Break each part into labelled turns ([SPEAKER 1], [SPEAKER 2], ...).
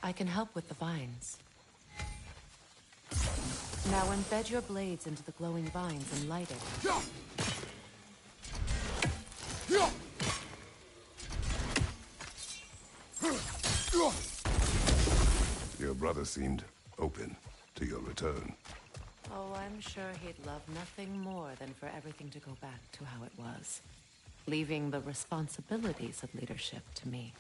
[SPEAKER 1] I can help with the vines. Now embed your blades into the glowing vines and light it.
[SPEAKER 2] Your brother seemed open to your return.
[SPEAKER 1] Oh, I'm sure he'd love nothing more than for everything to go back to how it was, leaving the responsibilities of leadership to me.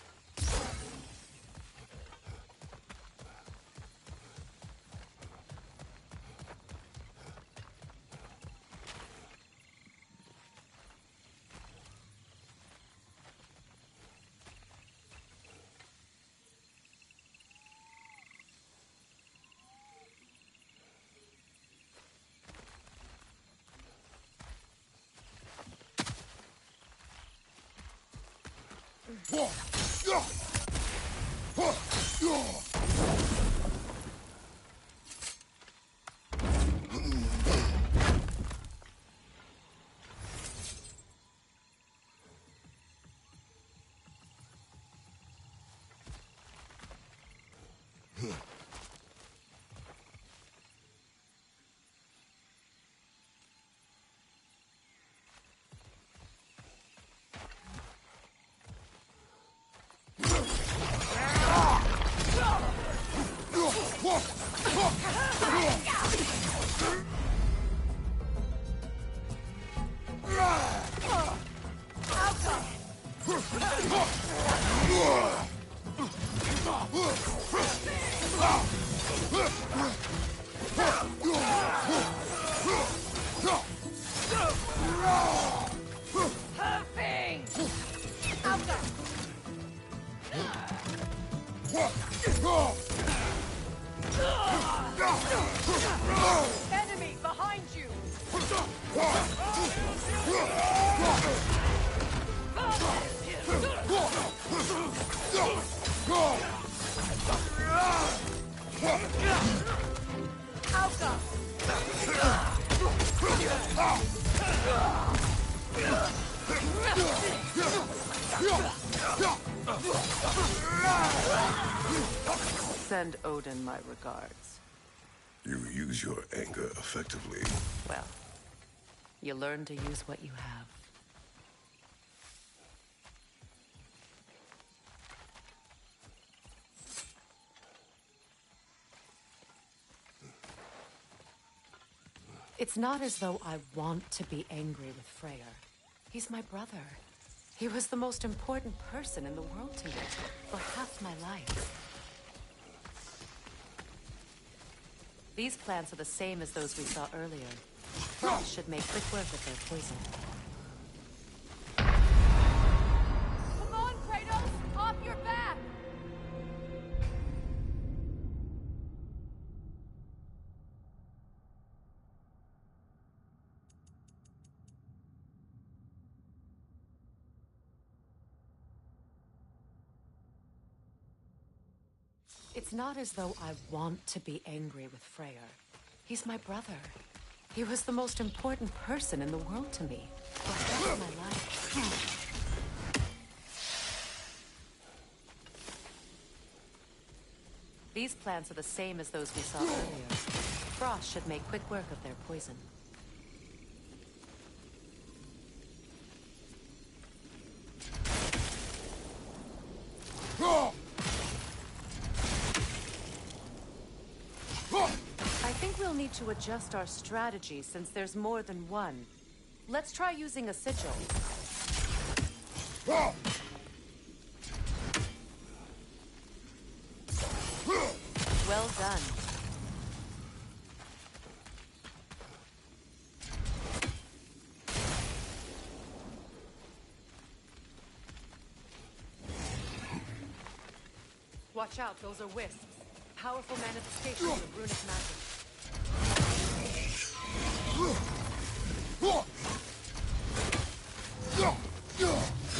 [SPEAKER 3] Enemy behind you!
[SPEAKER 1] Send Odin my regards.
[SPEAKER 2] You use your anger effectively.
[SPEAKER 1] Well, you learn to use what you have. It's not as though I want to be angry with Freyr. He's my brother. He was the most important person in the world to me for half my life. These plants are the same as those we saw earlier. Frost should make quick work of their poison.
[SPEAKER 3] Come on, Kratos! Off your back!
[SPEAKER 1] It's not as though I want to be angry with Freyr. He's my brother. He was the most important person in the world to me for half my life. These plants are the same as those we saw earlier. Frost should make quick work of their poison. I think we'll need to adjust our strategy since there's more than one. Let's try using a sigil. Well done. Watch out, those are wisps. Powerful manifestations of runic magic.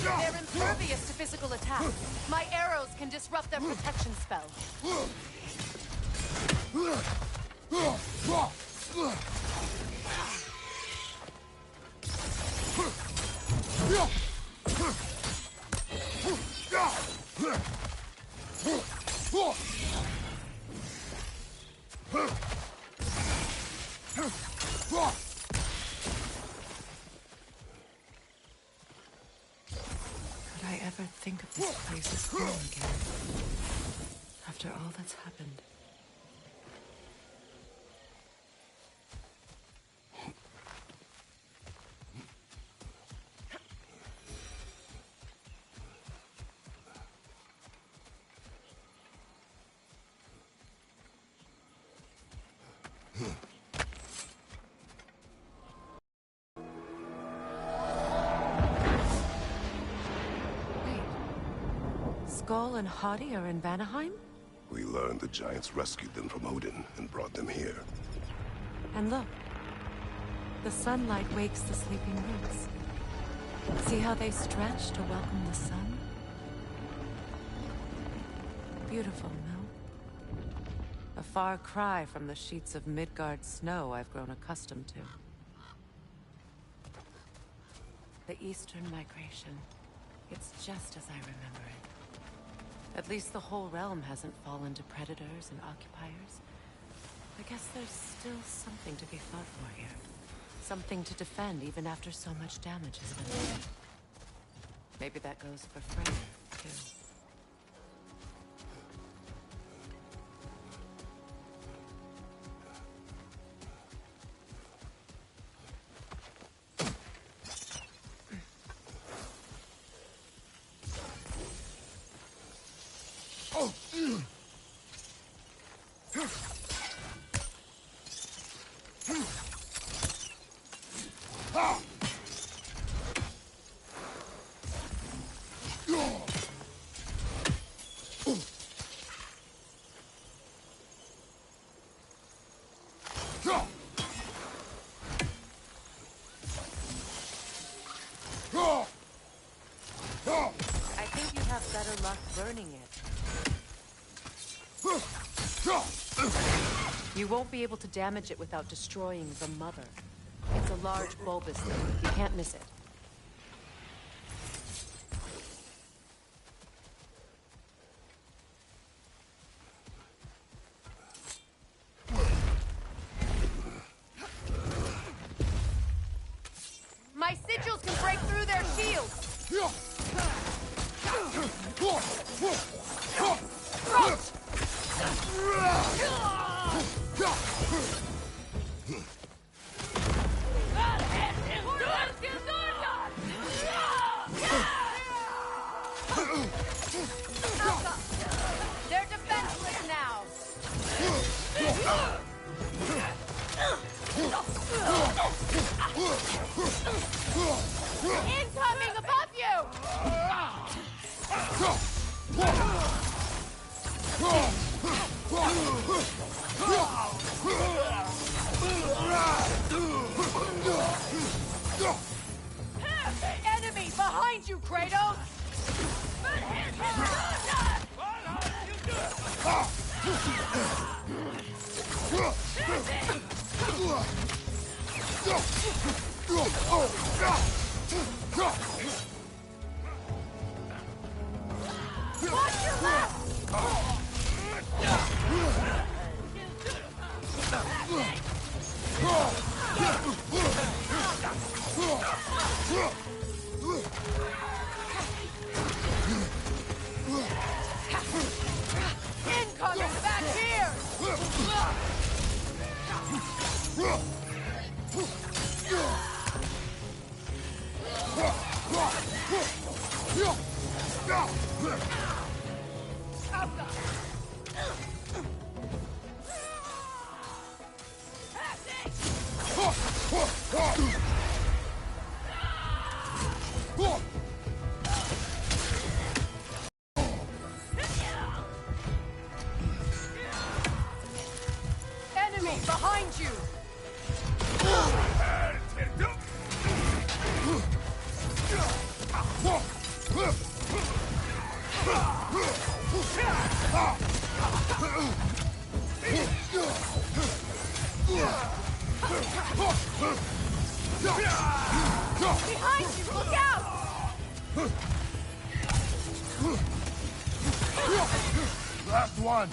[SPEAKER 1] They're impervious to physical attack. My arrows can disrupt their protection spell. Could I ever think of this place as home again? After all that's happened. Skull and Hadi are in Vanaheim?
[SPEAKER 2] We learned the giants rescued them from Odin and brought them here.
[SPEAKER 1] And look. The sunlight wakes the sleeping roots. See how they stretch to welcome the sun? Beautiful, no? A far cry from the sheets of Midgard snow I've grown accustomed to. The Eastern Migration. It's just as I remember it. At least the whole realm hasn't fallen to predators and occupiers. I guess there's still something to be fought for here. Something to defend even after so much damage has been done. Maybe that goes for Freya, too. I think you have better luck burning it. You won't be able to damage it without destroying the mother. It's a large bulbous thing. You can't miss it.
[SPEAKER 3] My sigils can break through their shields! They're defenseless now! Incoming above you! Enemy behind you, Kratos! Watch your left! Incoming back here! Enemy behind you! Behind you! Look out!
[SPEAKER 2] Last one!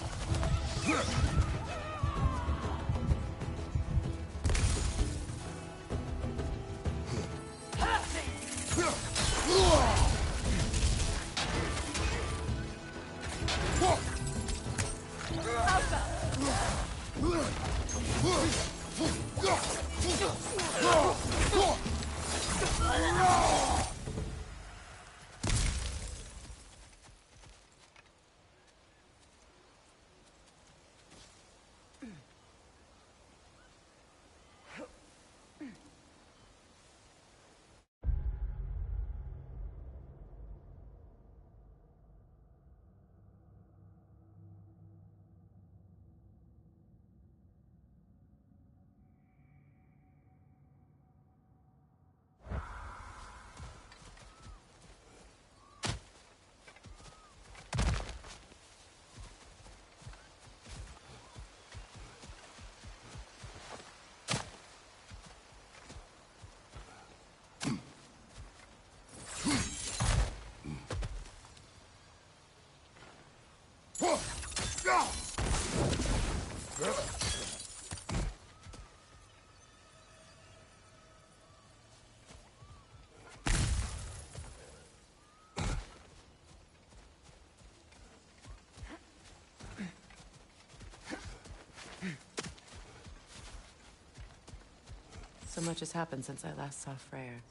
[SPEAKER 1] So much has happened since I last saw Freyr.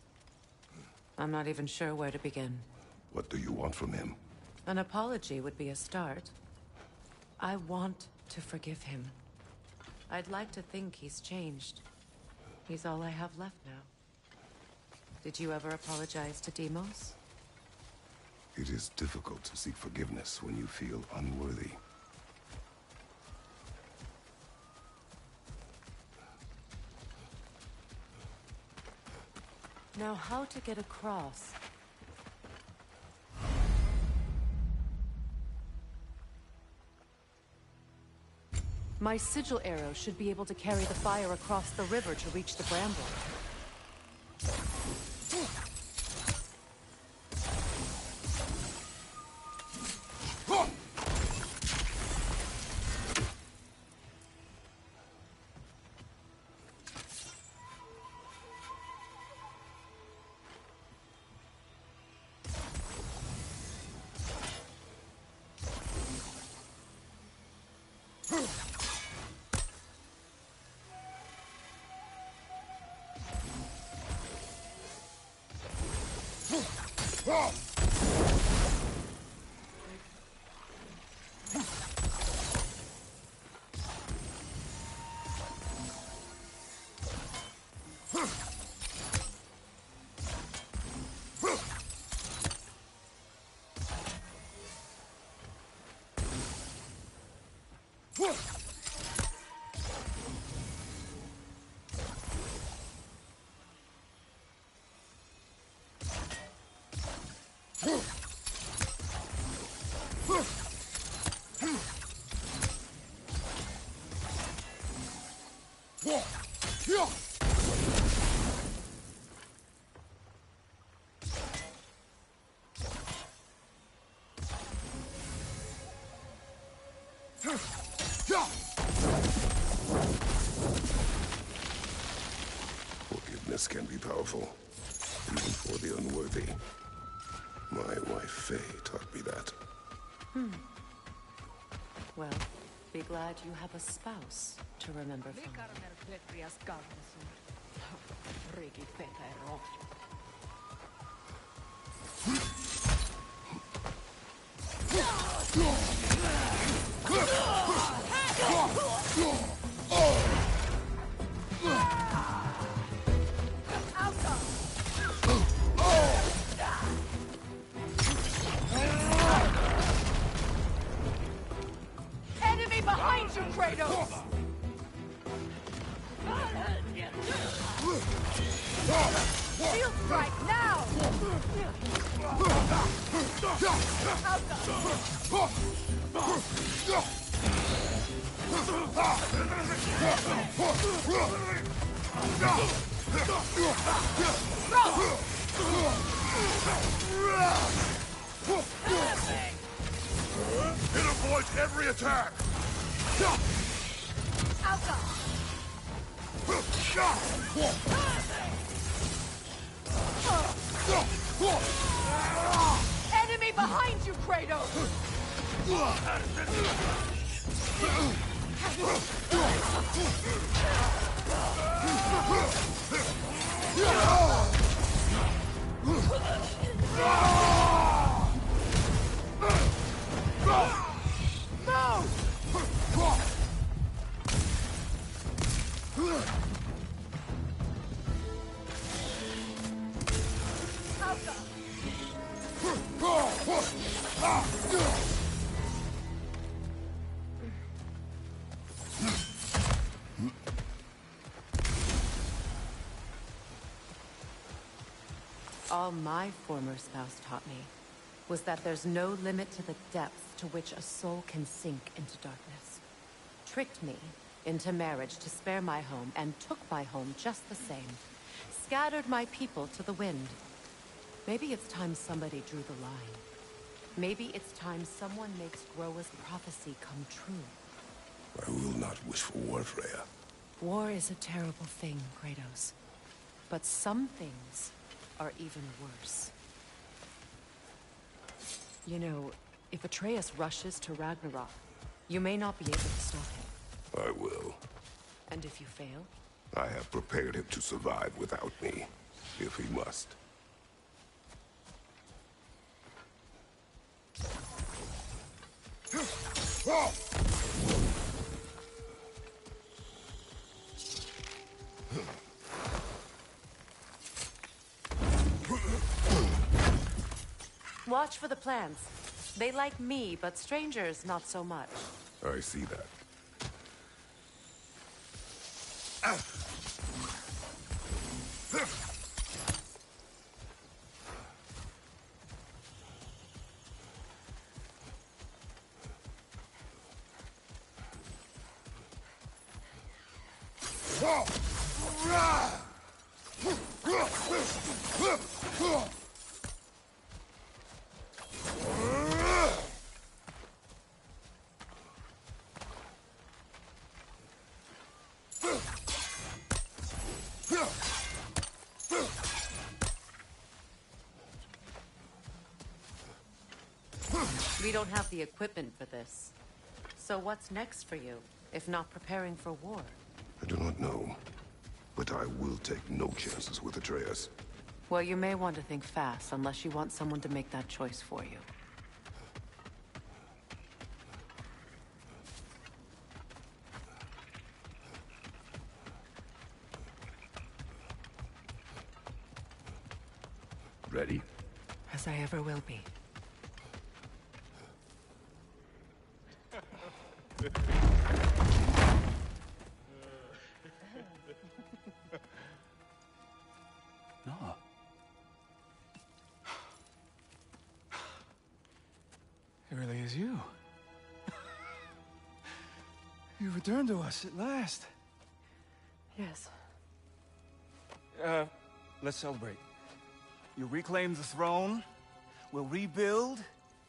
[SPEAKER 1] I'm not even sure where to begin.
[SPEAKER 2] What do you want from him?
[SPEAKER 1] An apology would be a start. I want to forgive him. I'd like to think he's changed. He's all I have left now. Did you ever apologize to Deimos?
[SPEAKER 2] It is difficult to seek forgiveness when you feel unworthy.
[SPEAKER 1] Now, how to get across? My sigil arrow should be able to carry the fire across the river to reach the bramble.
[SPEAKER 2] Forgiveness can be powerful, even for the unworthy. My wife Faye taught me that.
[SPEAKER 1] Well, be glad you have a spouse to remember fondly.
[SPEAKER 3] Enemy behind you, Kratos! Shield strike now!
[SPEAKER 2] Hit him, boy! Avoid every attack!
[SPEAKER 3] Enemy behind you, Kratos!
[SPEAKER 1] All my former spouse taught me was that there's no limit to the depth to which a soul can sink into darkness. Tricked me into marriage to spare my home and took my home just the same. Scattered my people to the wind. Maybe it's time somebody drew the line. Maybe it's time someone makes Groa's prophecy come true.
[SPEAKER 2] I will not wish for war, Freya.
[SPEAKER 1] War is a terrible thing, Kratos. But some things are even worse. You know, if Atreus rushes to Ragnarok, you may not be able to stop him.
[SPEAKER 2] I will.
[SPEAKER 1] And if you fail?
[SPEAKER 2] I have prepared him to survive without me, if he must.
[SPEAKER 1] Watch for the plants. They like me, but strangers not so much.
[SPEAKER 2] I see that.
[SPEAKER 1] We don't have the equipment for this. So what's next for you, if not preparing for war?
[SPEAKER 2] I do not know, but I will take no chances with Atreus.
[SPEAKER 1] Well, you may want to think fast, unless you want someone to make that choice for you.
[SPEAKER 2] Ready?
[SPEAKER 1] As I ever will be.
[SPEAKER 4] No. It really is you. You returned to us at last.
[SPEAKER 1] Yes.
[SPEAKER 4] Let's celebrate. You reclaim the throne. We'll rebuild.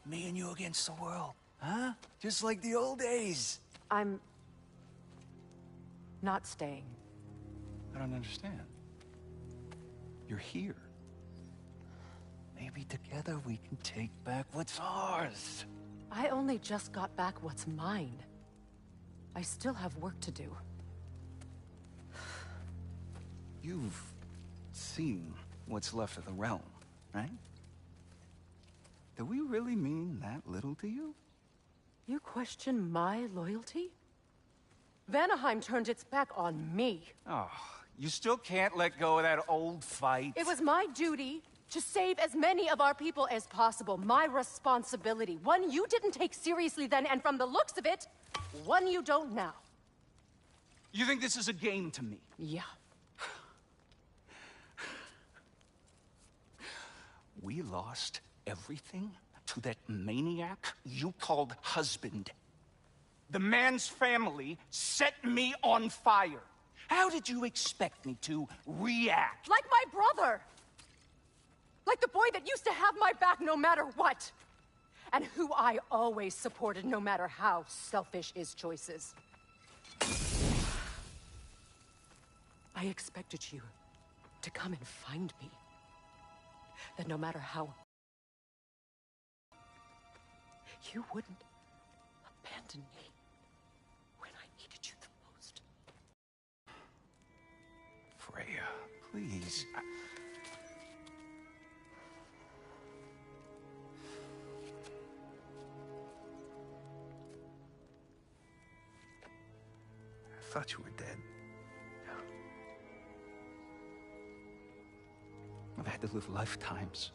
[SPEAKER 4] Me and you against the world. Huh? Just like the old days.
[SPEAKER 1] I'm... not staying.
[SPEAKER 4] I don't understand. You're here. Maybe together we can take back what's ours.
[SPEAKER 1] I only just got back what's mine. I still have work to do.
[SPEAKER 4] You've seen what's left of the realm, right? Do we really mean that little to you?
[SPEAKER 1] You question my loyalty? Vanaheim turned its back on me.
[SPEAKER 4] Oh, you still can't let go of that old fight?
[SPEAKER 1] It was my duty to save as many of our people as possible. My responsibility. One you didn't take seriously then, and from the looks of it, one you don't now.
[SPEAKER 4] You think this is a game to me?
[SPEAKER 1] Yeah.
[SPEAKER 4] We lost everything to that maniac you called husband. The man's family set me on fire. How did you expect me to react?
[SPEAKER 3] Like my brother! Like the boy that used to have my back no matter what! and who I always supported, no matter how selfish his choices. I expected you to come and find me. That no matter how... you wouldn't abandon me when I needed you the most.
[SPEAKER 4] Freya, please. I thought you were dead. I've had to live lifetimes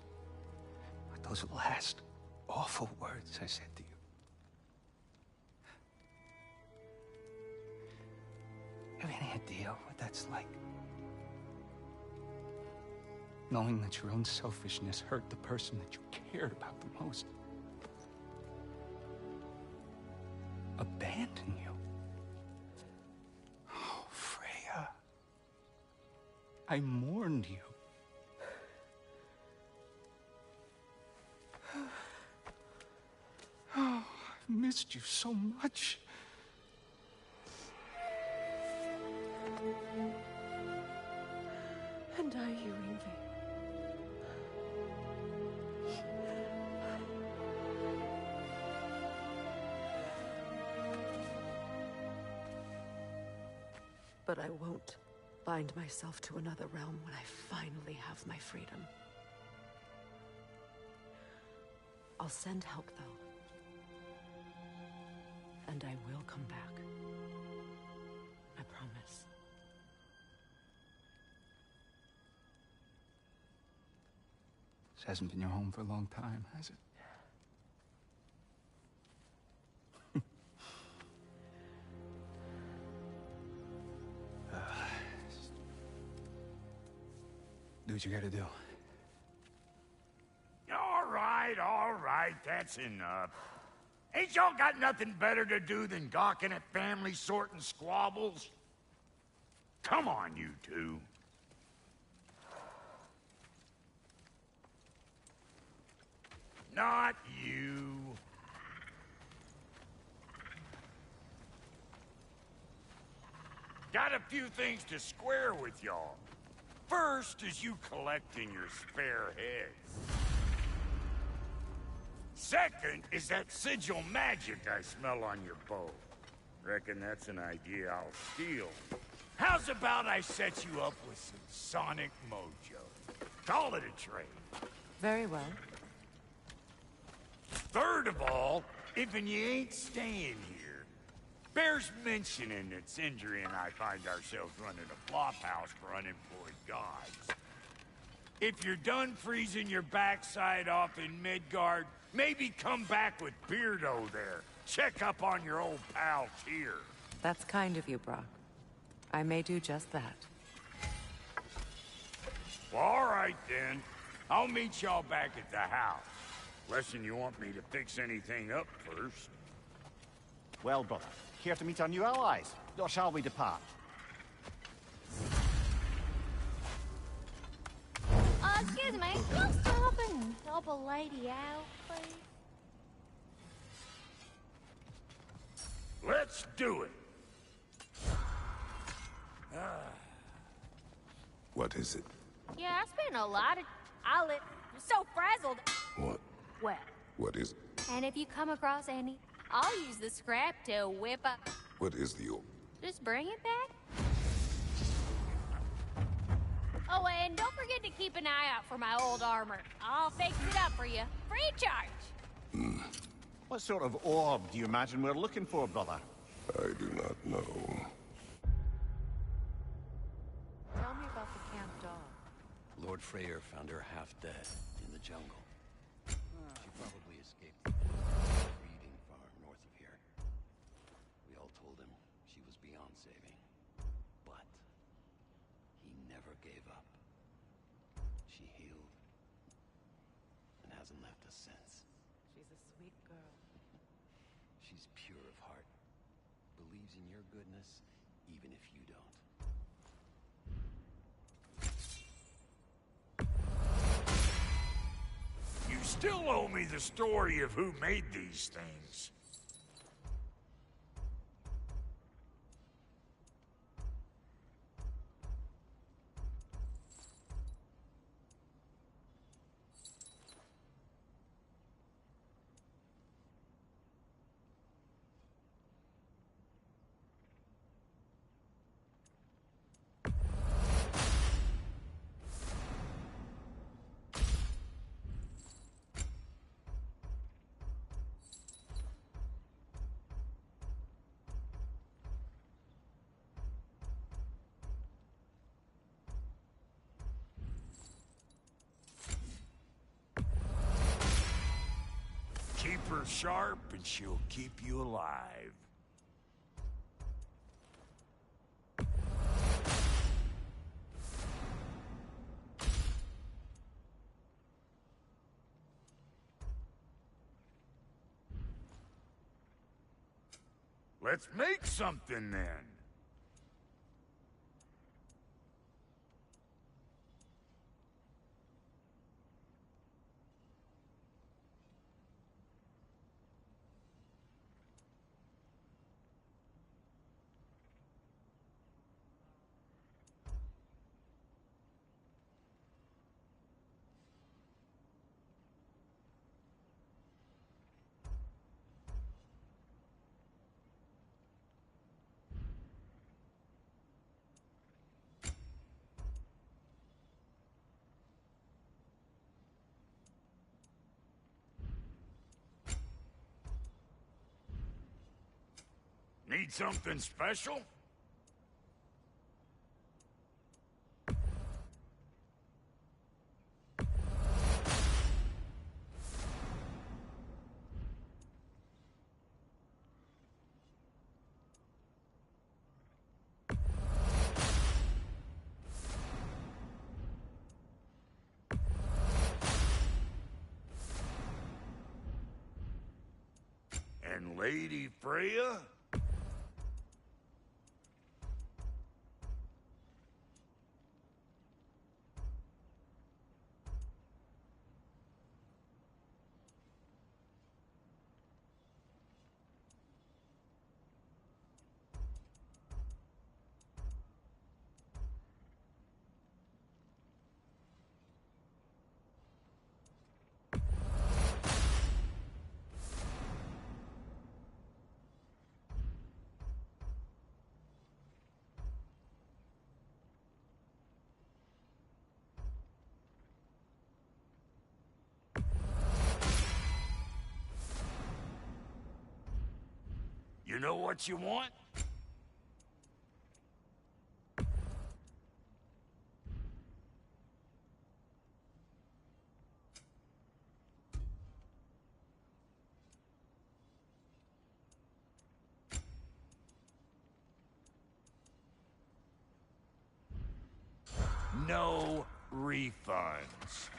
[SPEAKER 4] with those last awful words I said to you. Have any idea what that's like? Knowing that your own selfishness hurt the person that you cared about the most. Abandon you. Oh, Freya. I mourned you. Oh, I've missed you so much.
[SPEAKER 3] And are you, Ingvi? But I won't bind myself to another realm when I finally have my freedom. I'll send help, though. And I will come back. I promise.
[SPEAKER 4] This hasn't been your home for a long time, has it? Do what you gotta do.
[SPEAKER 5] All right, that's enough. Ain't y'all got nothing better to do than gawking at family sorting squabbles? Come on, you two. Not you. Got a few things to square with y'all. First is you collecting your spare heads. Second is that sigil magic I smell on your bow. Reckon that's an idea I'll steal. How's about I set you up with some sonic mojo? Call it a trade.
[SPEAKER 1] Very well.
[SPEAKER 5] Third of all, if you ain't staying here, bears mentioning that Sindri and I find ourselves running a flop house for unemployed gods. If you're done freezing your backside off in Midgard, maybe come back with Beardo there. Check up on your old pal Tyr.
[SPEAKER 1] That's kind of you, Brock. I may do just that.
[SPEAKER 5] Well, all right then. I'll meet y'all back at the house. Lesson you want me to fix anything up first.
[SPEAKER 6] Well, brother, here to meet our new allies, or shall we depart?
[SPEAKER 7] Excuse me, can you stop and help a lady out, please?
[SPEAKER 5] Let's do it.
[SPEAKER 2] What is it?
[SPEAKER 7] Yeah, I spent a lot of... I'm so frazzled.
[SPEAKER 2] What?
[SPEAKER 7] Well,
[SPEAKER 2] What is it?
[SPEAKER 7] and if you come across any, I'll use the scrap to whip up...
[SPEAKER 2] What is the orb?
[SPEAKER 7] Just bring it back. Oh, and don't forget to keep an eye out for my old armor. I'll fix it up for you. Free charge.
[SPEAKER 6] What sort of orb do you imagine we're looking for, brother?
[SPEAKER 2] I do not know.
[SPEAKER 1] Tell me about the camp dog.
[SPEAKER 8] Lord Freyr found her half dead in the jungle. She probably escaped the breeding farm north of here. We all told him she was beyond saving. But he never gave up. She healed and hasn't left us since.
[SPEAKER 1] She's a sweet girl.
[SPEAKER 8] She's pure of heart. Believes in your goodness, even if you don't.
[SPEAKER 5] You still owe me the story of who made these things. Keep her sharp and she'll keep you alive. Let's make something then. Need something special? And Lady Freya? You know what you want? No refunds.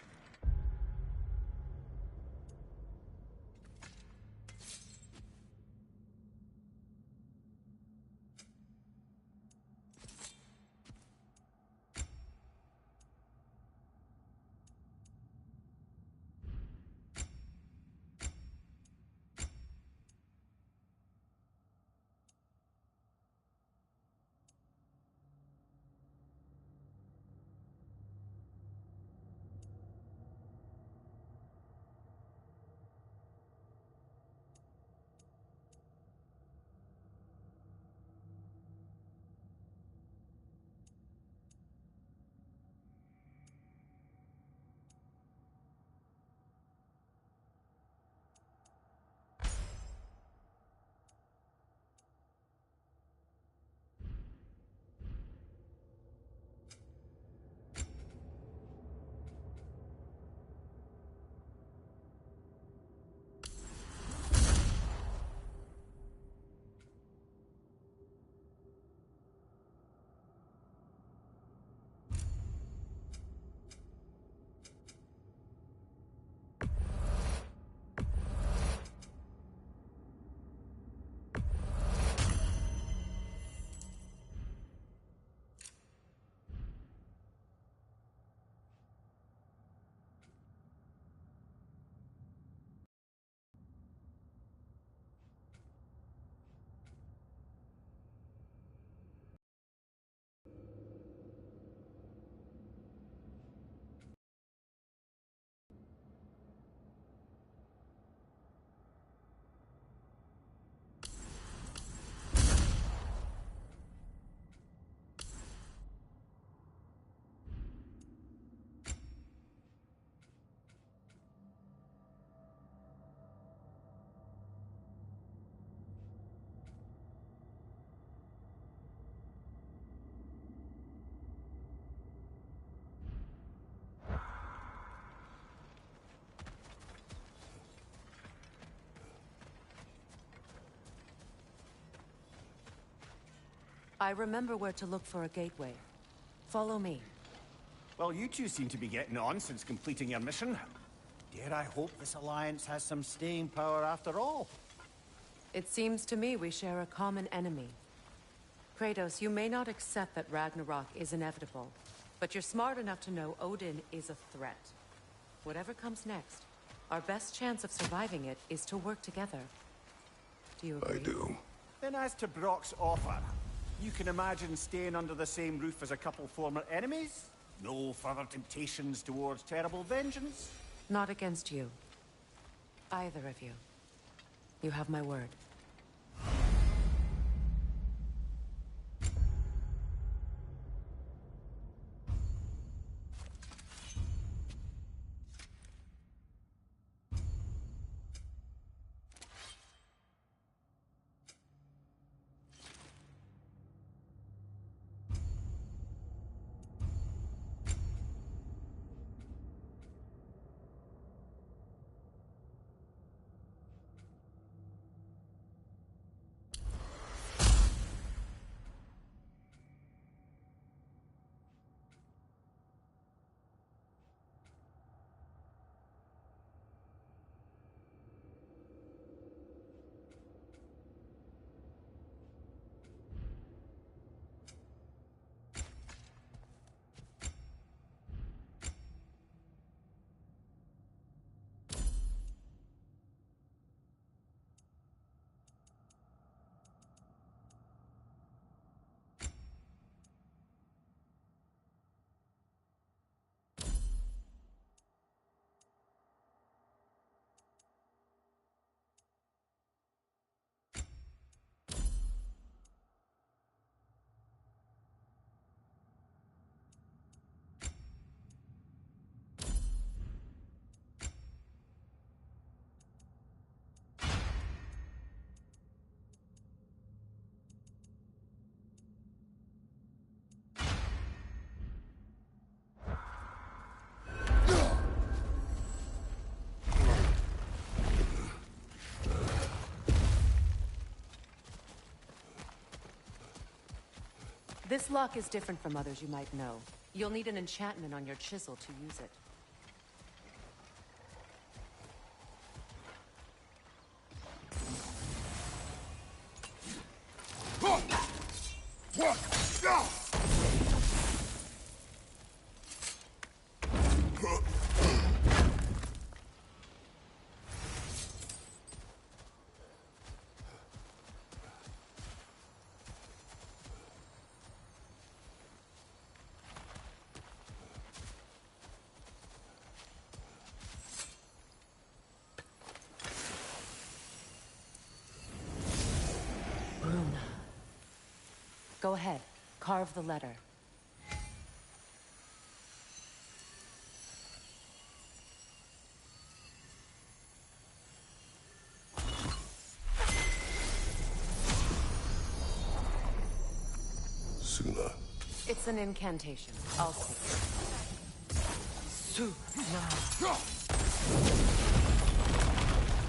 [SPEAKER 1] I remember where to look for a gateway. Follow me.
[SPEAKER 6] Well, you two seem to be getting on since completing your mission. Dare I hope this alliance has some staying power after all?
[SPEAKER 1] It seems to me we share a common enemy. Kratos, you may not accept that Ragnarok is inevitable, but you're smart enough to know Odin is a threat. Whatever comes next, our best chance of surviving it is to work together. Do you agree?
[SPEAKER 2] I do.
[SPEAKER 6] Then as to Brock's offer, you can imagine staying under the same roof as a couple former enemies? No further temptations towards terrible vengeance?
[SPEAKER 1] Not against you. Either of you. You have my word. This lock is different from others you might know. You'll need an enchantment on your chisel to use it. Go ahead. Carve the letter.
[SPEAKER 2] Suna.
[SPEAKER 1] It's an incantation. I'll speak.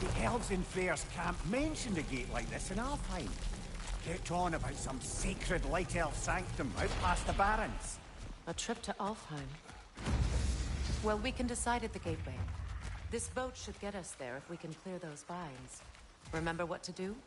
[SPEAKER 6] The elves in Freyr's camp mentioned a gate like this in Alfheim. Kept on about some sacred light elf sanctum out past the Barrens.
[SPEAKER 1] A trip to Alfheim. Well, we can decide at the gateway. This boat should get us there if we can clear those vines. Remember what to do?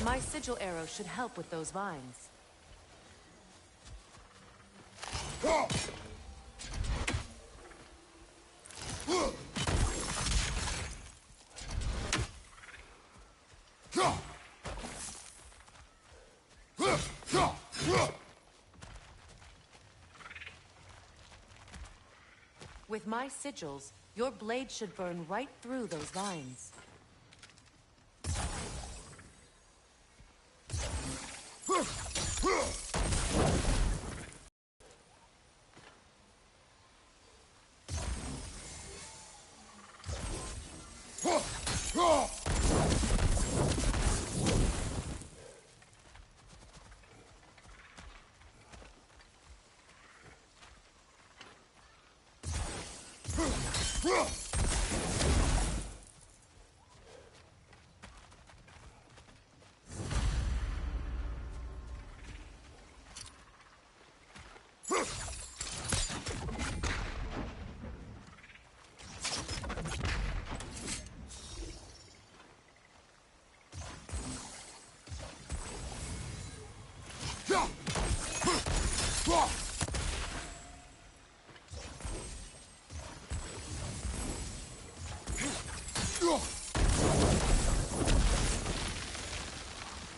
[SPEAKER 1] My sigil arrow should help with those vines. With my sigils, your blade should burn right through those vines.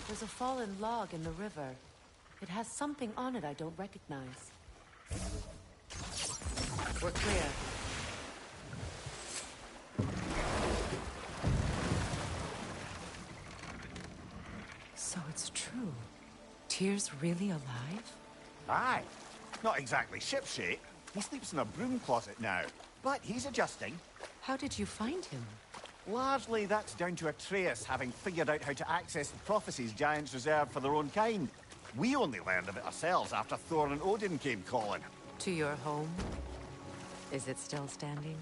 [SPEAKER 1] There's a fallen log in the river. It has something on it I don't recognize. We're clear. So it's true. Tyr's really alive?
[SPEAKER 6] Aye. Not exactly shipshape. He sleeps in a broom closet now. But he's adjusting.
[SPEAKER 1] How did you find him?
[SPEAKER 6] Largely, that's down to Atreus having figured out how to access the prophecies giants reserved for their own kind. We only learned of it ourselves after Thor and Odin came calling.
[SPEAKER 1] To your home? Is it still standing?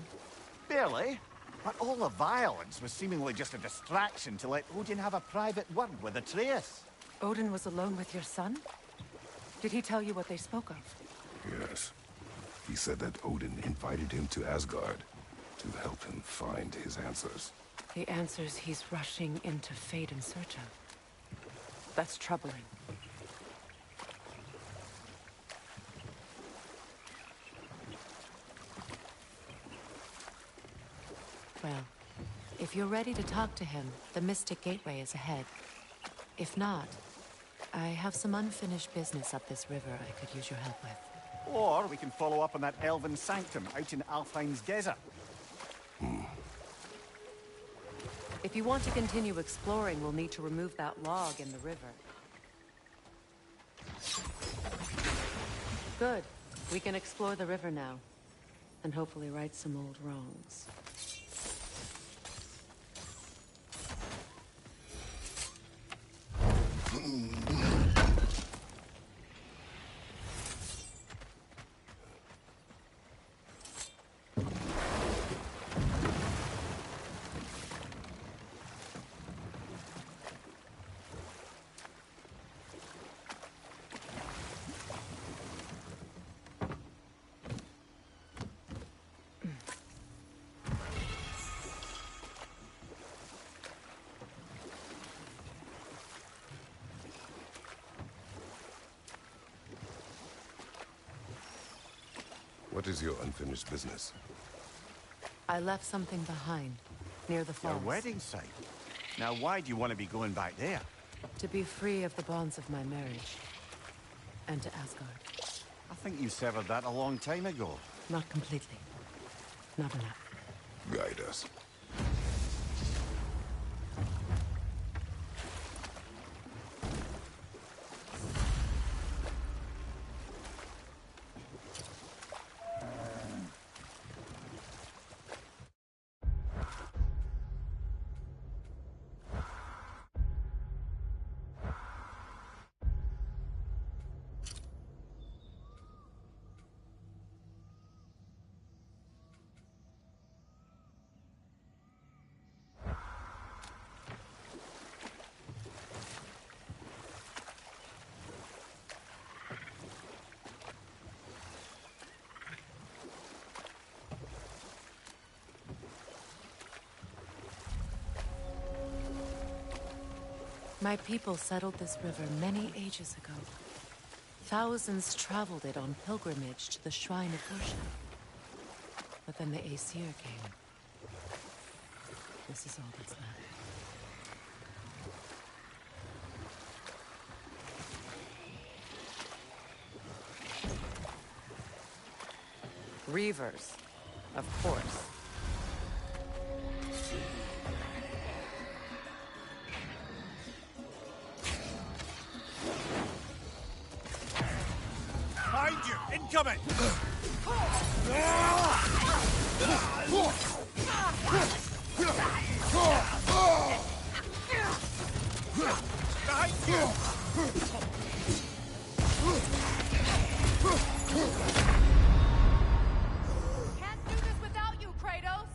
[SPEAKER 6] Barely. But all the violence was seemingly just a distraction to let Odin have a private word with Atreus.
[SPEAKER 1] Odin was alone with your son? Did he tell you what they spoke of?
[SPEAKER 2] Yes. He said that Odin invited him to Asgard to help him find his answers.
[SPEAKER 1] The answers he's rushing into fate in search of. That's troubling. Well, if you're ready to talk to him, the Mystic Gateway is ahead. If not, I have some unfinished business up this river I could use your help with.
[SPEAKER 6] Or we can follow up on that elven sanctum out in Alfheim's desert.
[SPEAKER 1] If you want to continue exploring, we'll need to remove that log in the river. Good. We can explore the river now. And hopefully right some old wrongs.
[SPEAKER 2] What is your unfinished business?
[SPEAKER 1] I left something behind, near the falls.
[SPEAKER 6] Your wedding site. Now why do you want to be going back there?
[SPEAKER 1] To be free of the bonds of my marriage. And to Asgard.
[SPEAKER 6] I think you severed that a long time ago.
[SPEAKER 1] Not completely. Not enough.
[SPEAKER 2] Guide us.
[SPEAKER 1] My people settled this river many ages ago. Thousands traveled it on pilgrimage to the shrine of worship. But then the Aesir came. This is all that's left. Reavers, of course.
[SPEAKER 6] Behind you! Incoming! Behind you!
[SPEAKER 7] Can't do this without you, Kratos!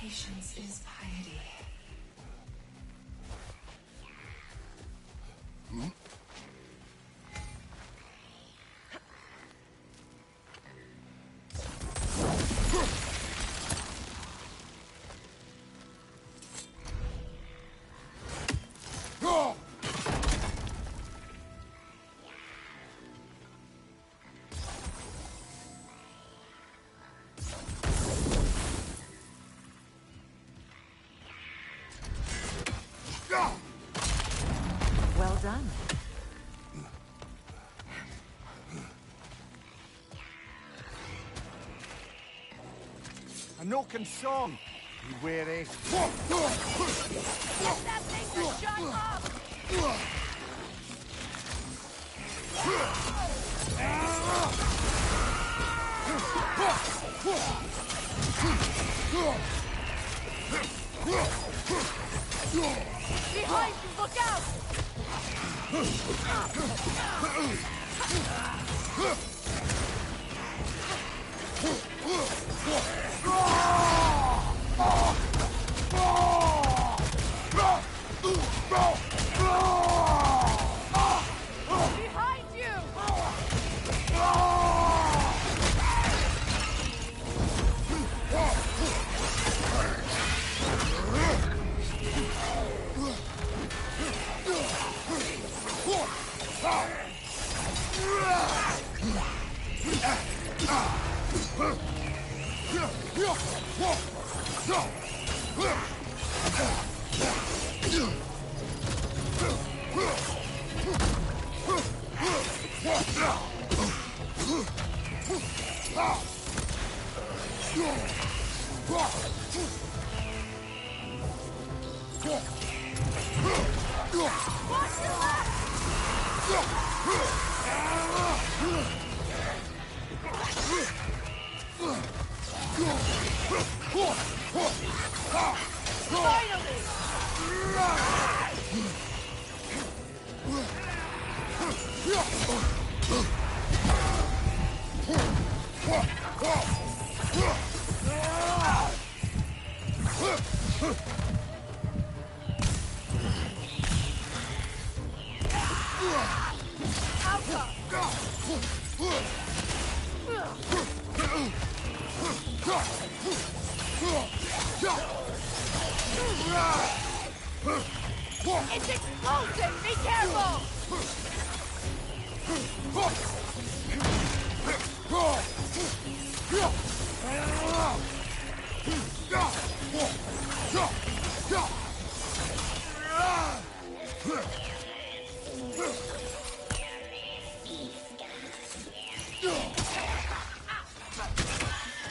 [SPEAKER 9] Patience is piety.
[SPEAKER 1] Well done.
[SPEAKER 6] A knocking song. You weary?
[SPEAKER 7] Get that thing to shut up! Behind you, look out! Behind you! It's explosive! Be careful!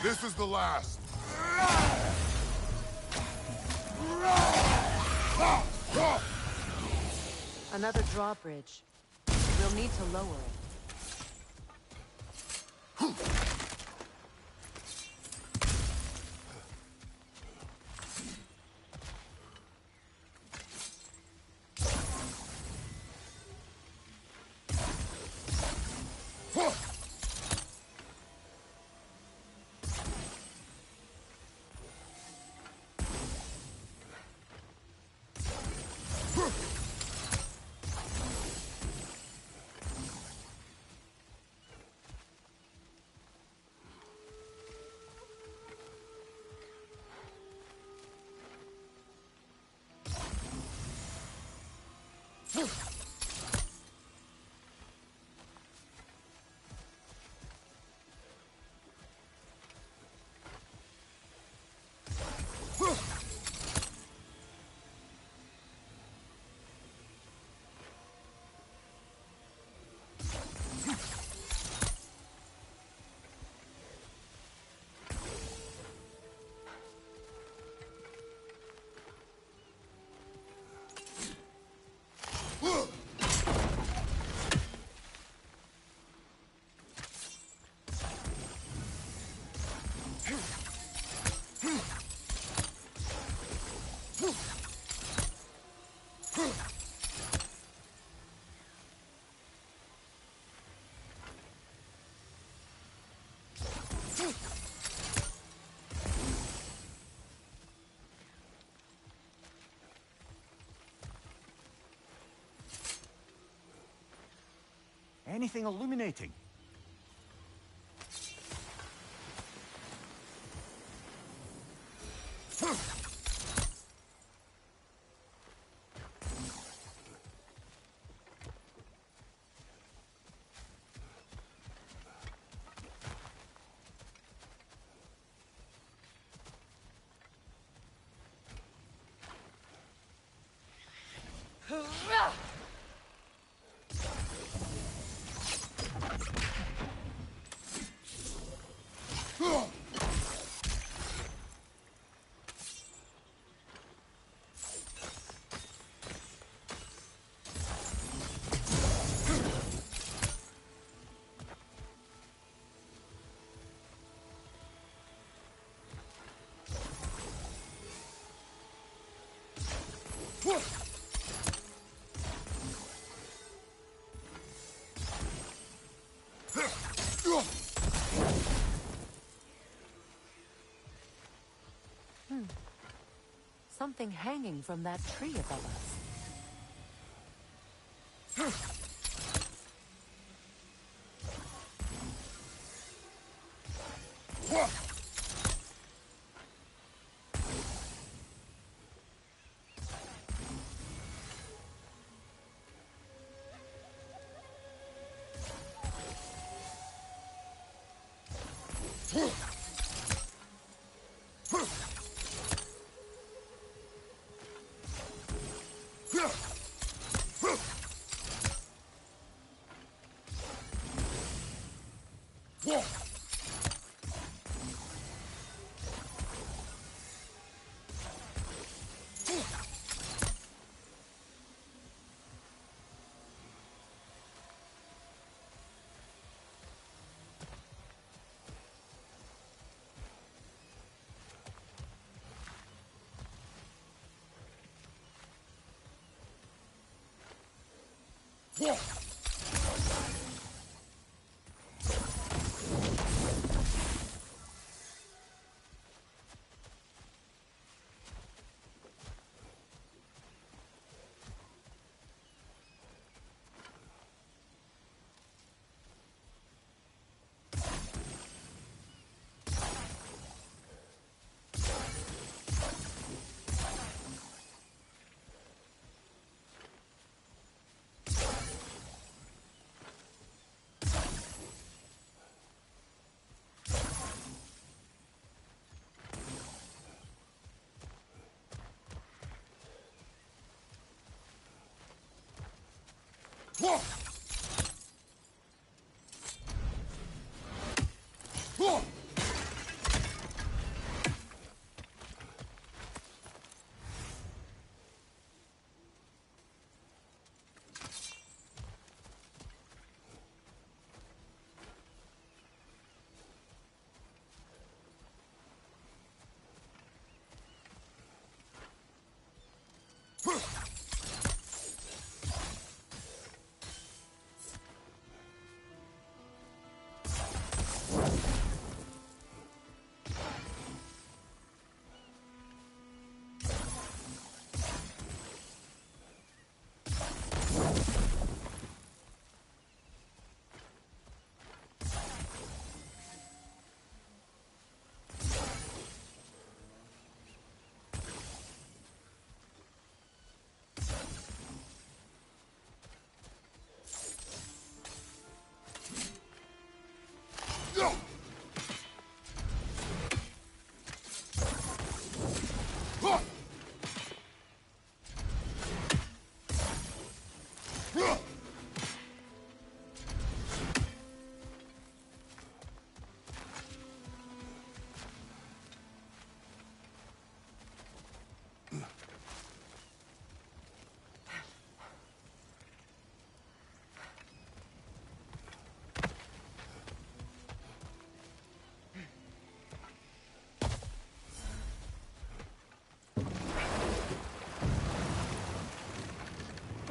[SPEAKER 2] This is the last.
[SPEAKER 1] Another drawbridge. We'll need to lower it.
[SPEAKER 6] Anything illuminating?
[SPEAKER 1] Something hanging from that tree above us.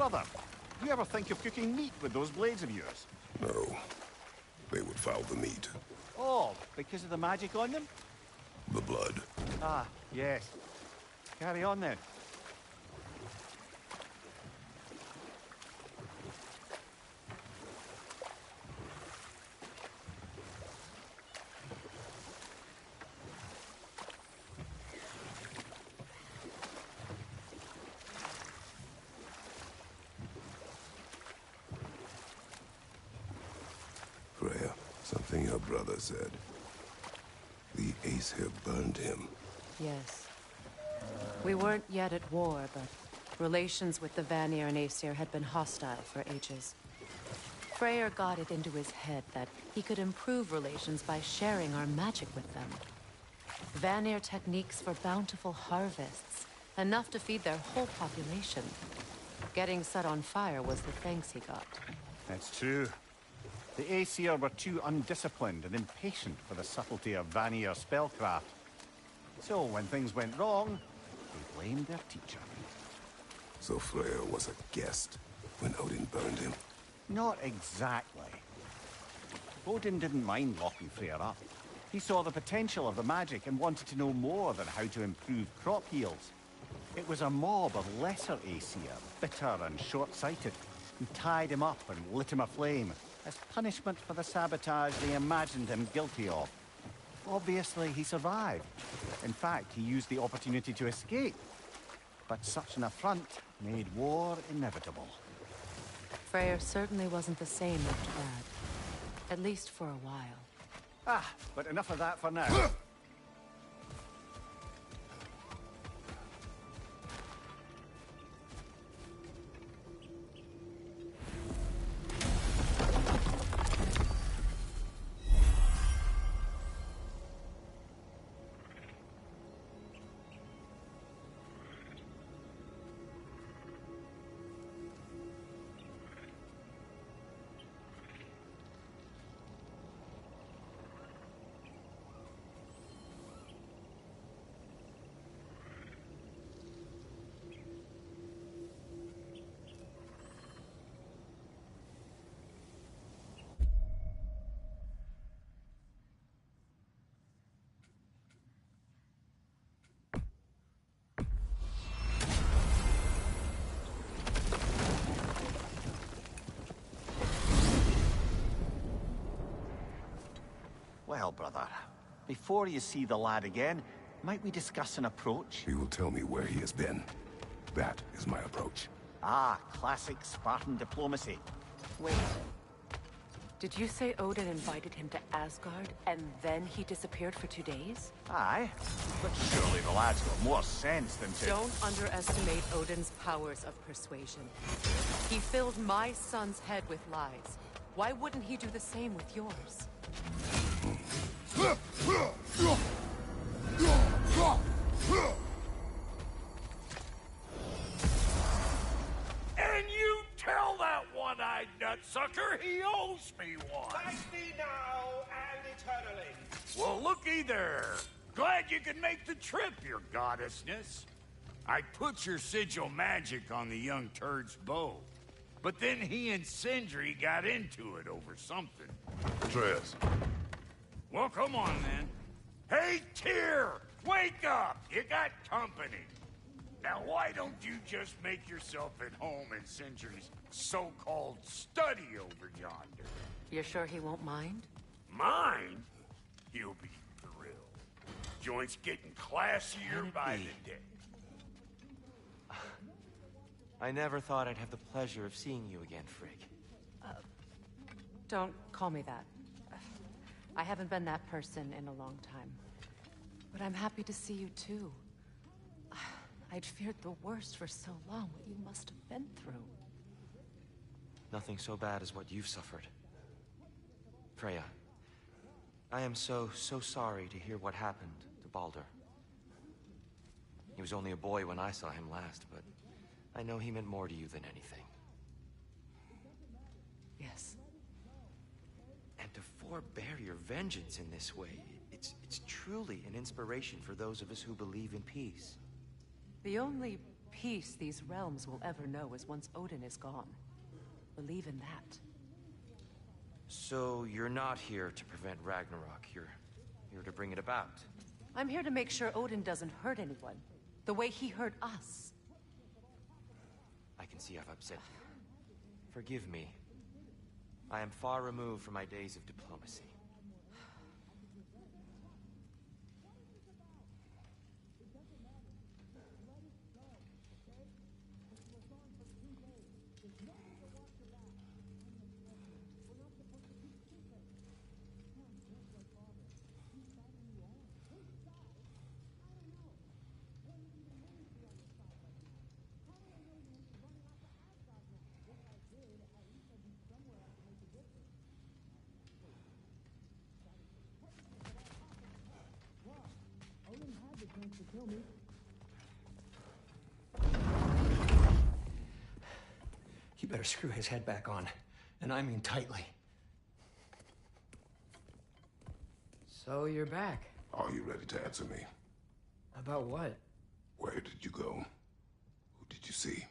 [SPEAKER 6] Brother, you ever think of cooking meat with those blades of yours?
[SPEAKER 2] No. They would foul the meat.
[SPEAKER 6] Oh, because of the magic on them?
[SPEAKER 2] The blood.
[SPEAKER 6] Ah, yes. Carry on then.
[SPEAKER 2] Freya, something your brother said. The Aesir burned him.
[SPEAKER 1] Yes. We weren't yet at war, but relations with the Vanir and Aesir had been hostile for ages. Freyr got it into his head that he could improve relations by sharing our magic with them. Vanir techniques for bountiful harvests, enough to feed their whole population. Getting set on fire was the thanks he got.
[SPEAKER 6] That's true. The Aesir were too undisciplined and impatient for the subtlety of Vanir spellcraft. So when things went wrong, they blamed their teacher.
[SPEAKER 2] So Freya was a guest when Odin burned him.
[SPEAKER 6] Not exactly. Odin didn't mind locking Freyr up. He saw the potential of the magic and wanted to know more than how to improve crop yields. It was a mob of lesser Aesir, bitter and short-sighted, who tied him up and lit him aflame as punishment for the sabotage they imagined him guilty of. Obviously, he survived. In fact, he used the opportunity to escape. But such an affront made war inevitable.
[SPEAKER 1] Freyr certainly wasn't the same after that. At least for a while.
[SPEAKER 6] Ah, but enough of that for now. Well, brother, before you see the lad again, might we discuss an approach?
[SPEAKER 2] He will tell me where he has been. That is my approach.
[SPEAKER 6] Ah, classic Spartan diplomacy.
[SPEAKER 3] Wait. Did you say Odin invited him to Asgard, and then he disappeared for 2 days?
[SPEAKER 6] Aye, but surely the lad's got more sense than to...
[SPEAKER 3] Don't underestimate Odin's powers of persuasion. He filled my son's head with lies. Why wouldn't he do the same with yours?
[SPEAKER 5] And you tell that one-eyed nutsucker he owes me one.
[SPEAKER 10] Thank me now and eternally.
[SPEAKER 5] Well, looky there. Glad you could make the trip, your goddessness. I put your sigil magic on the young turd's bow. But then he and Sindri got into it over something.
[SPEAKER 2] Atreus.
[SPEAKER 5] Well, come on, then. Hey, Tyr! Wake up! You got company. Now, why don't you just make yourself at home in Sindri's so-called study over yonder?
[SPEAKER 3] You're sure he won't mind?
[SPEAKER 5] Mine? He'll be thrilled. Joint's getting classier by the day.
[SPEAKER 11] I never thought I'd have the pleasure of seeing you again, Frigg.
[SPEAKER 1] Don't call me that. I haven't been that person in a long time. But I'm happy to see you too. I'd feared the worst for so long, what you must have been through.
[SPEAKER 11] Nothing so bad as what you've suffered. Freya, I am so sorry to hear what happened to Baldur. He was only a boy when I saw him last, but I know he meant more to you than anything.
[SPEAKER 1] Yes.
[SPEAKER 11] And to forbear your vengeance in this way, it's truly an inspiration for those of us who believe in peace.
[SPEAKER 1] The only peace these realms will ever know is once Odin is gone. Believe in that.
[SPEAKER 11] So you're not here to prevent Ragnarok. You're to bring it about.
[SPEAKER 3] I'm here to make sure Odin doesn't hurt anyone, the way he hurt us.
[SPEAKER 11] I can see I've upset you. Forgive me. I am far removed from my days of diplomacy.
[SPEAKER 12] You better screw his head back on, and I mean tightly.
[SPEAKER 13] So you're back.
[SPEAKER 2] Are you ready to answer me?
[SPEAKER 13] About what?
[SPEAKER 2] Where did you go? Who did you see?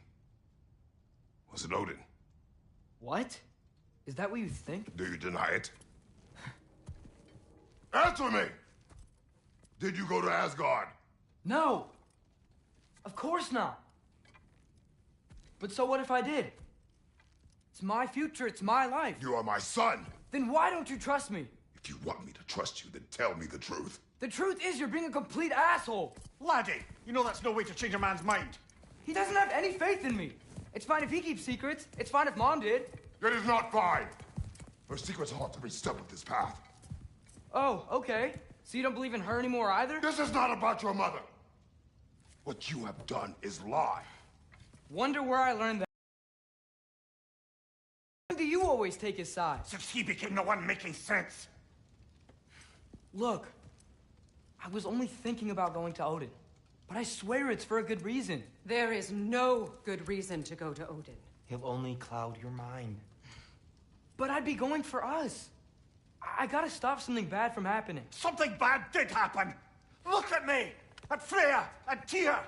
[SPEAKER 2] Was it Odin?
[SPEAKER 13] What? Is that what you think?
[SPEAKER 2] Do you deny it? Answer me! Did you go to Asgard?
[SPEAKER 13] No! Of course not! But so what if I did? It's my future, it's my life.
[SPEAKER 2] You are my son!
[SPEAKER 13] Then why don't you trust me?
[SPEAKER 2] If you want me to trust you, then tell me the truth.
[SPEAKER 13] The truth is you're being a complete asshole!
[SPEAKER 4] Laddie, you know that's no way to change a man's mind.
[SPEAKER 13] He doesn't have any faith in me. It's fine if he keeps secrets. It's fine if Mom did.
[SPEAKER 2] It is not fine! Her secrets haunt every step of this path.
[SPEAKER 13] Oh, okay. So you don't believe in her anymore either?
[SPEAKER 2] This is not about your mother! What you have done is lie.
[SPEAKER 13] Wonder where I learned that. When do you always take his side?
[SPEAKER 4] Since he became the one making sense.
[SPEAKER 13] Look, I was only thinking about going to Odin, but I swear it's for a good reason.
[SPEAKER 3] There is no good reason to go to Odin.
[SPEAKER 11] He'll only cloud your mind.
[SPEAKER 13] But I'd be going for us. I gotta stop something bad from happening.
[SPEAKER 4] Something bad did happen. Look at me, at Freya, and Tyr.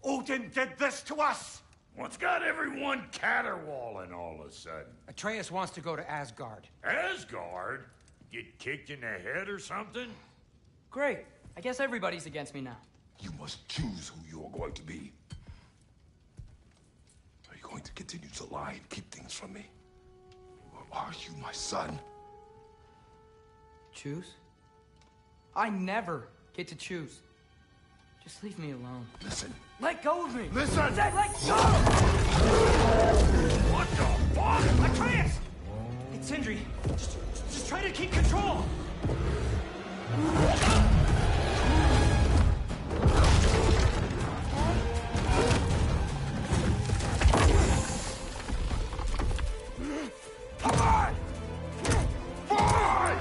[SPEAKER 4] Odin did this to us.
[SPEAKER 5] What's got everyone caterwauling all of a sudden?
[SPEAKER 12] Atreus wants to go to Asgard.
[SPEAKER 5] Asgard? Get kicked in the head or something?
[SPEAKER 13] Great. I guess everybody's against me now.
[SPEAKER 2] You must choose who you are going to be. Are you going to continue to lie and keep things from me? Or are you my son?
[SPEAKER 13] Choose? I never get to choose. Just leave me alone.
[SPEAKER 2] Listen.
[SPEAKER 13] Let go of me!
[SPEAKER 2] Listen!
[SPEAKER 13] I said let go!
[SPEAKER 4] What the fuck? Atreus! It's Sindri. Just try to keep control.
[SPEAKER 2] Come on! Fine!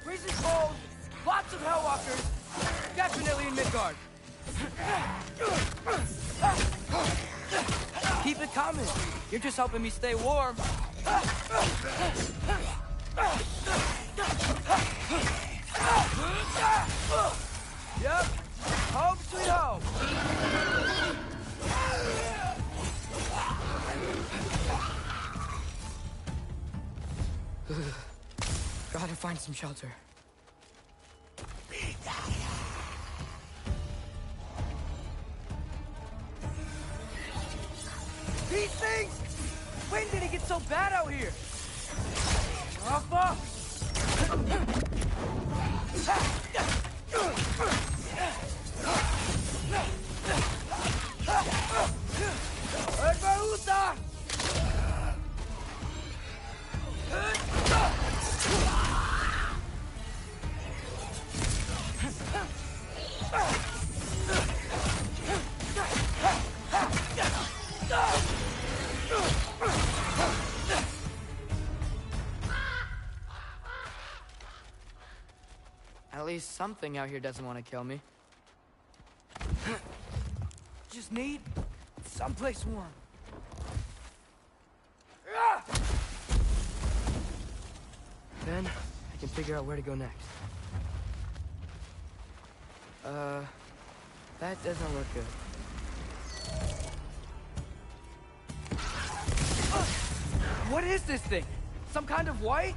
[SPEAKER 13] Freezing cold, lots of Hellwalkers, definitely in Midgard. Keep it coming. You're just helping me stay warm. Yep. Home sweet home. Gotta find some shelter. These things! When did it get so bad out here? Oh, fuck! Herbaruta! At least something out here doesn't want to kill me. Just need someplace warm. Then I can figure out where to go next. That doesn't look good. What is this thing? Some kind of white?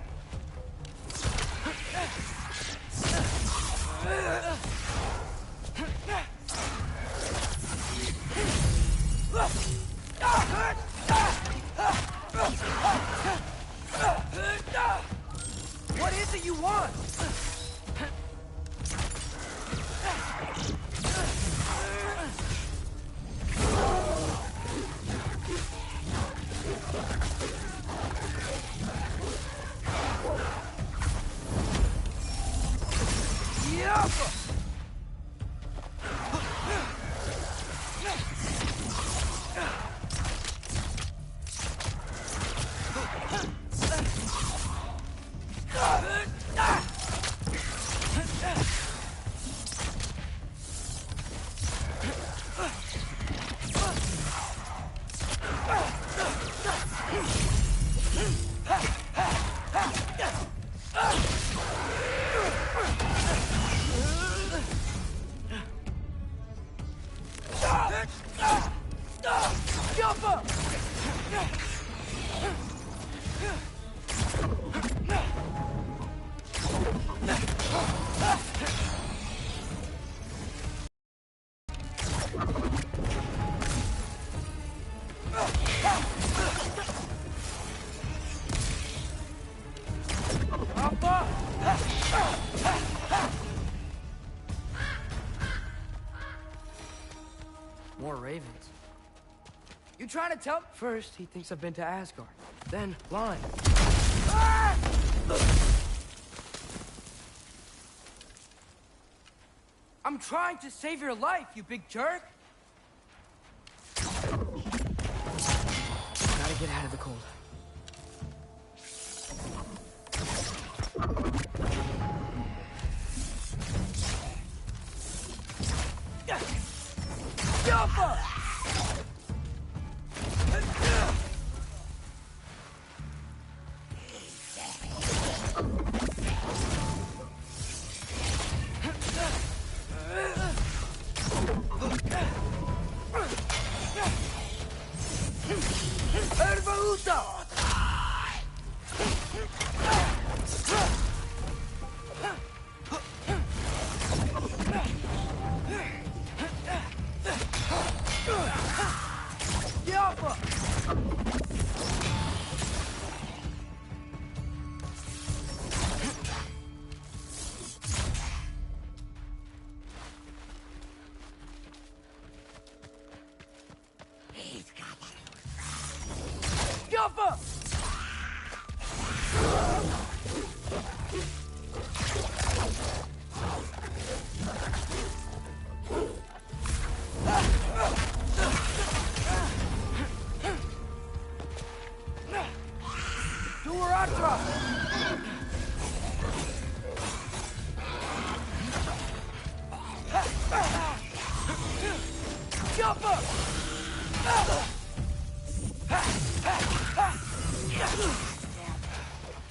[SPEAKER 13] What is it you want? More ravens. You trying to tell me? First, he thinks I've been to Asgard. Then, lying. Ah! I'm trying to save your life, you big jerk! Gotta get out of the cold. Jumper!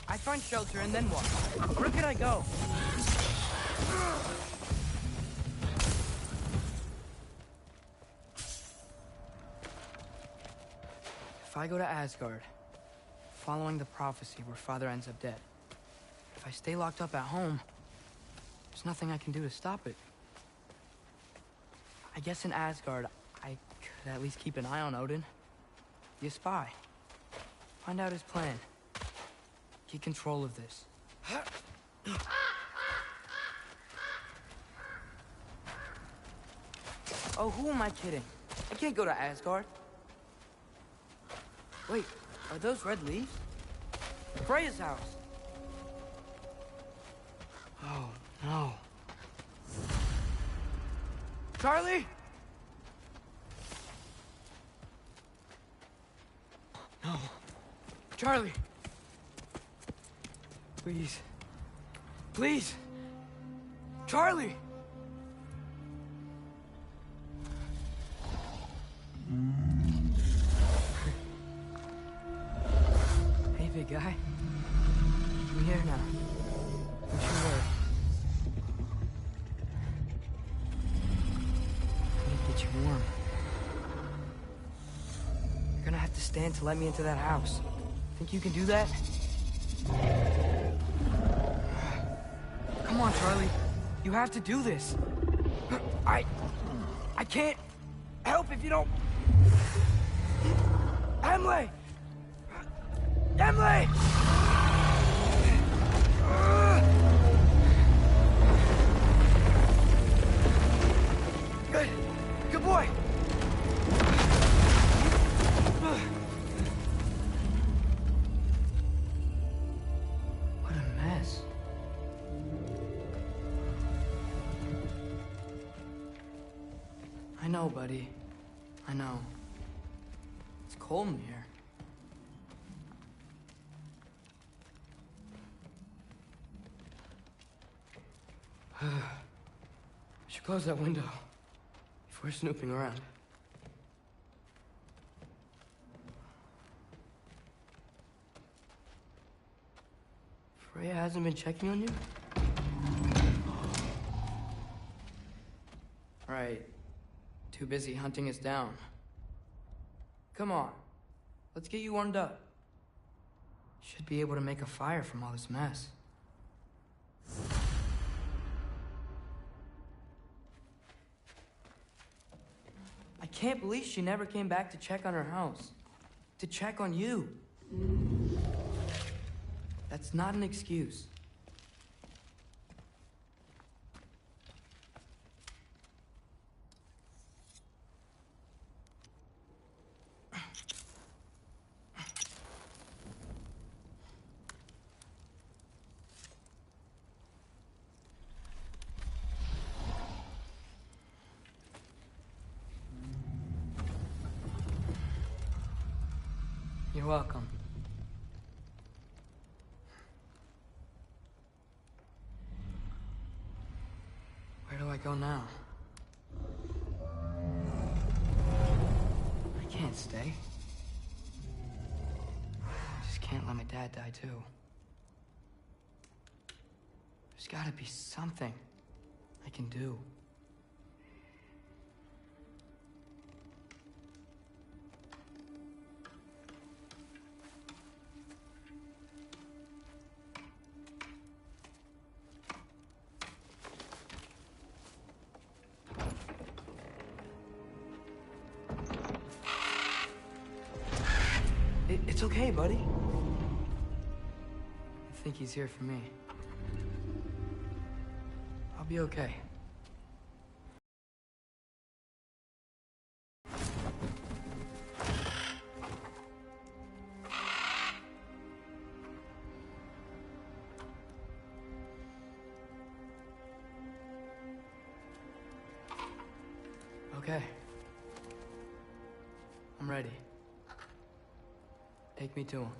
[SPEAKER 13] I find shelter and then what? Where can I go? If I go to Asgard, following the prophecy where Father ends up dead, if I stay locked up at home, there's nothing I can do to stop it. I guess in Asgard, I could at least keep an eye on Odin. Be a spy. Find out his plan. Get control of this. Oh, who am I kidding? I can't go to Asgard. Wait, are those red leaves? Freya's house. Oh, no. Charlie? No. Charlie. Please. Please. Charlie! Hey, big guy. I'm here now. Don't you worry. I need to get you warm. You're gonna have to stand to let me into that house. Think you can do that? Come on, Charlie. You have to do this. I can't help if you don't... Emily! Emily! Good. Good boy. What a mess. I know, buddy. I know. It's cold in here. We should close that window if we're snooping around. Freya hasn't been checking on you? Right. Too busy hunting us down. Come on. Let's get you warmed up. Should be able to make a fire from all this mess. I can't believe she never came back to check on her house. To check on you. That's not an excuse. You're welcome. Where do I go now? I can't stay. I just can't let my dad die too. There's gotta be something I can do. It's okay, buddy. I think he's here for me. I'll be okay. Okay. I'm ready. Take me to him.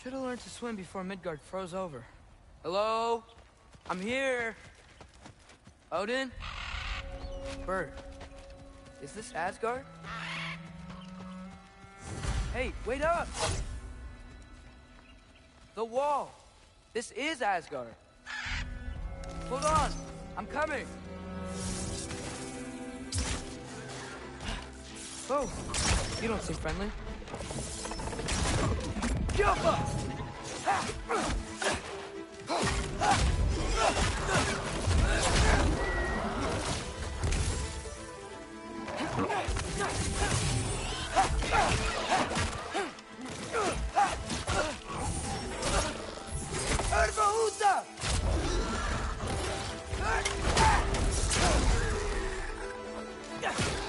[SPEAKER 13] Should have learned to swim before Midgard froze over. Hello? I'm here. Odin? Bird. Is this Asgard? Hey, wait up! The wall! This is Asgard! Hold on! I'm coming! Oh, you don't seem friendly. Jump up!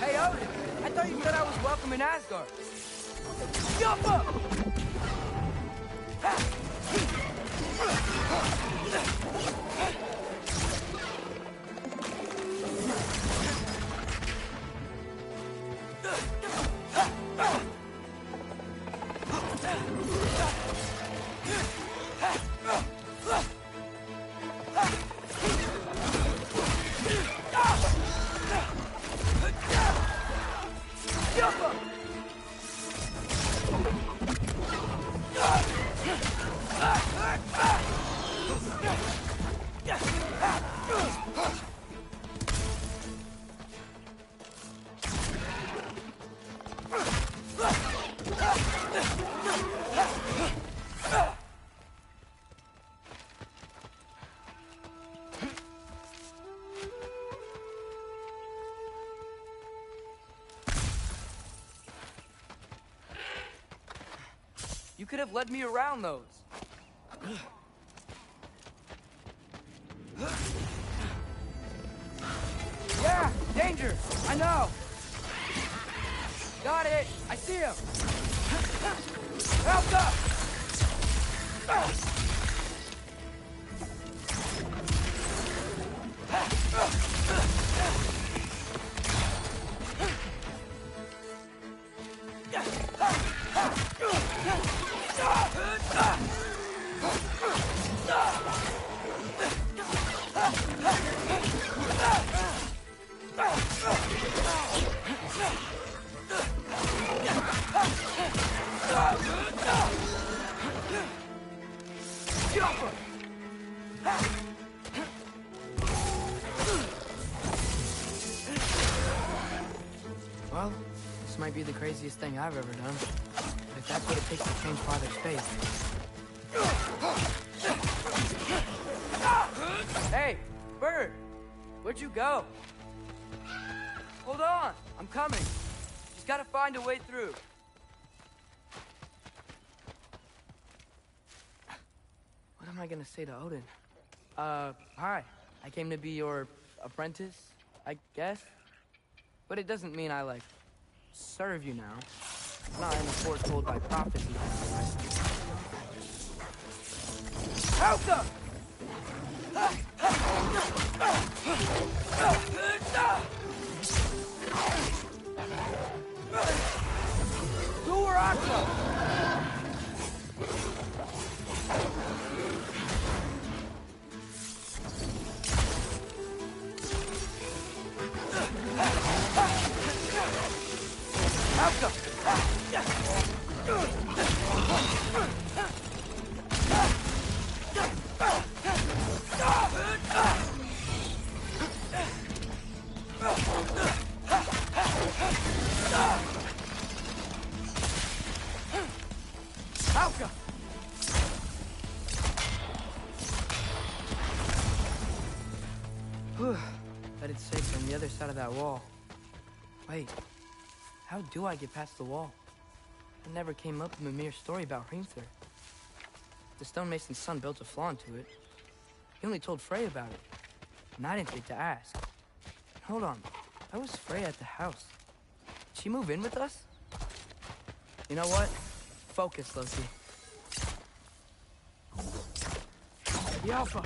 [SPEAKER 13] Hey, Odin! I thought you said I was welcome in Asgard. Jump up! You could have led me around those. Yeah, danger! I know! Got it! I see him! Help up! Well, this might be the craziest thing I've ever done. If that's what it takes to change Father's fate. Hey, Bird! Where'd you go? Hold on! I'm coming! Just gotta find a way through. What am I gonna say to Odin? Hi. I came to be your apprentice, I guess? But it doesn't mean I, like, serve you now. Not in the foretold by prophecy. Help! Bet it's safe on the other side of that wall. Wait, how do I get past the wall? It never came up in the mere story about Hrimthur. The stonemason's son built a flaw into it. He only told Frey about it, and I didn't think to ask. Hold on, why was Frey at the house? Did she move in with us? You know what? Focus, Loki. The Alpha!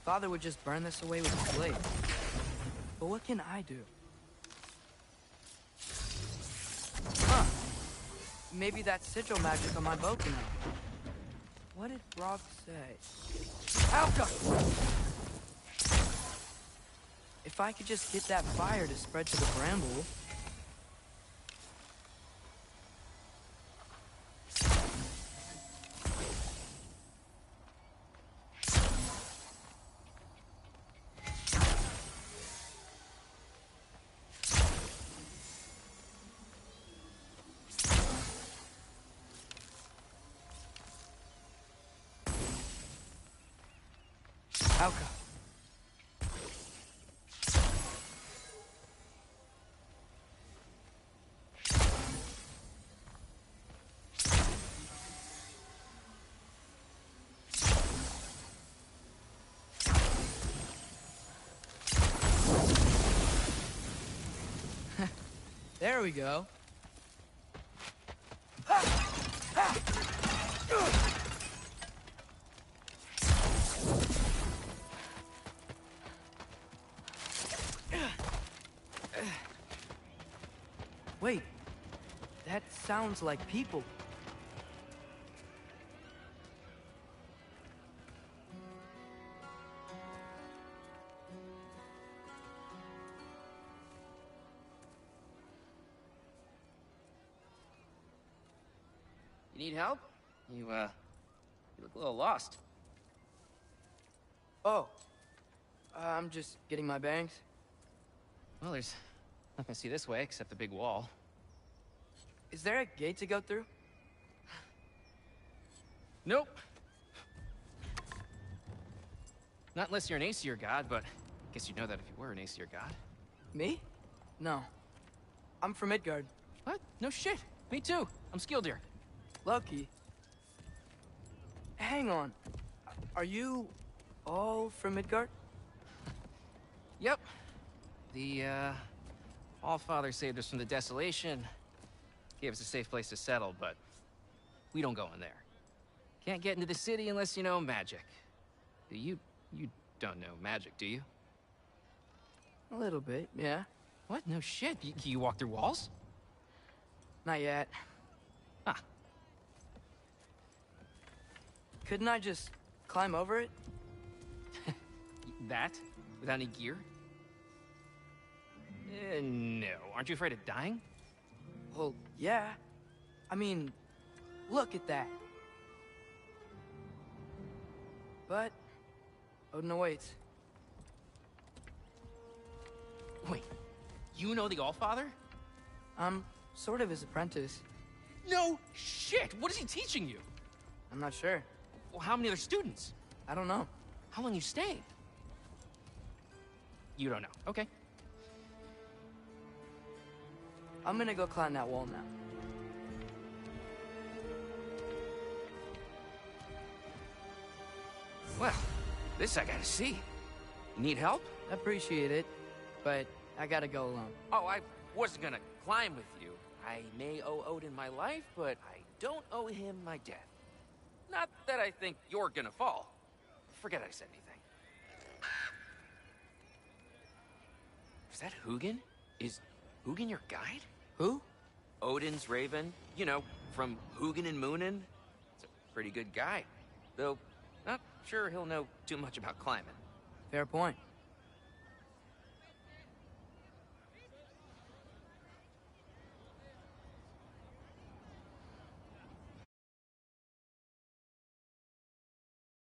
[SPEAKER 13] Father would just burn this away with his blade. But what can I do? Huh. Maybe that sigil magic on my bow can help. What did Brock say? Alka! If I could just get that fire to spread to the bramble... Alka. There we go. Wait, that sounds like people.
[SPEAKER 14] You need help? You look a little lost.
[SPEAKER 13] Oh, I'm just getting my bearings.
[SPEAKER 14] Well, there's nothing to see this way except the big wall.
[SPEAKER 13] Is there a gate to go through?
[SPEAKER 14] Nope. Not unless you're an Aesir god, but I guess you'd know that if you were an Aesir god.
[SPEAKER 13] Me? No. I'm from Midgard.
[SPEAKER 14] What? No shit. Me too. I'm Skildir.
[SPEAKER 13] Loki. Hang on. Are you all from Midgard?
[SPEAKER 14] Yep. The, Allfather saved us from the desolation. Gave us a safe place to settle, but we don't go in there. Can't get into the city unless you know magic. You don't know magic, do you?
[SPEAKER 13] A little bit, yeah.
[SPEAKER 14] What? No shit. You walk through walls?
[SPEAKER 13] Not yet.
[SPEAKER 14] Huh.
[SPEAKER 13] Couldn't I just climb over it?
[SPEAKER 14] That? Without any gear? No. Aren't you afraid of dying?
[SPEAKER 13] Well, yeah. I mean, look at that. But Odin awaits.
[SPEAKER 14] Wait, you know the Allfather?
[SPEAKER 13] I'm sort of his apprentice.
[SPEAKER 14] No shit! What is he teaching you?
[SPEAKER 13] I'm not sure.
[SPEAKER 14] Well, how many other students?
[SPEAKER 13] I don't know.
[SPEAKER 14] How long you staying? You don't know. Okay.
[SPEAKER 13] I'm gonna go climb that wall now.
[SPEAKER 14] Well, this I gotta see. You need help?
[SPEAKER 13] Appreciate it, but I gotta go alone.
[SPEAKER 14] Oh, I wasn't gonna climb with you. I may owe Odin my life, but I don't owe him my death. Not that I think you're gonna fall. Forget I said anything. Is that Hugin? Is Hugin your guide?
[SPEAKER 13] Who?
[SPEAKER 14] Odin's raven. You know, from Hugin and Moonin. It's a pretty good guide. Though, not sure he'll know too much about climbing.
[SPEAKER 13] Fair point.